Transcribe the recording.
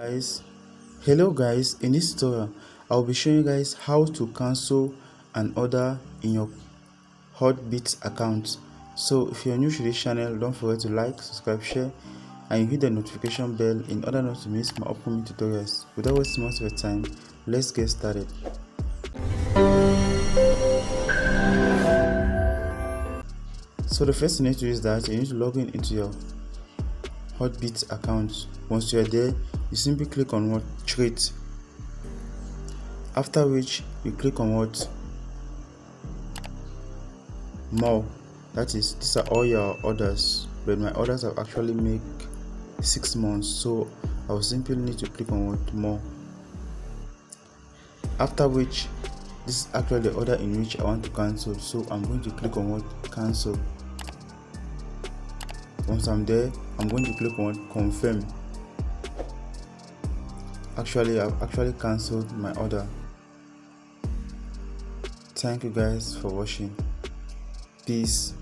Guys, hello guys. In this tutorial I'll be showing you guys how to cancel an order in your HotBit account. So if you're new to this channel, don't forget to like, subscribe, share, and you hit the notification bell in order not to miss my upcoming tutorials. Without wasting much of your time, let's get started. So the first thing you need to do is that you need to log in into your HotBit account. Once you're there, you simply click on what treat, after which you click on what more. That is, these are all your orders, but my orders have actually make 6 months, so I will simply need to click on what more, after which this is actually the order in which I want to cancel, so I'm going to click on what cancel. Once I'm there, I'm going to click on what confirm. I've actually cancelled my order. Thank you guys for watching. Peace.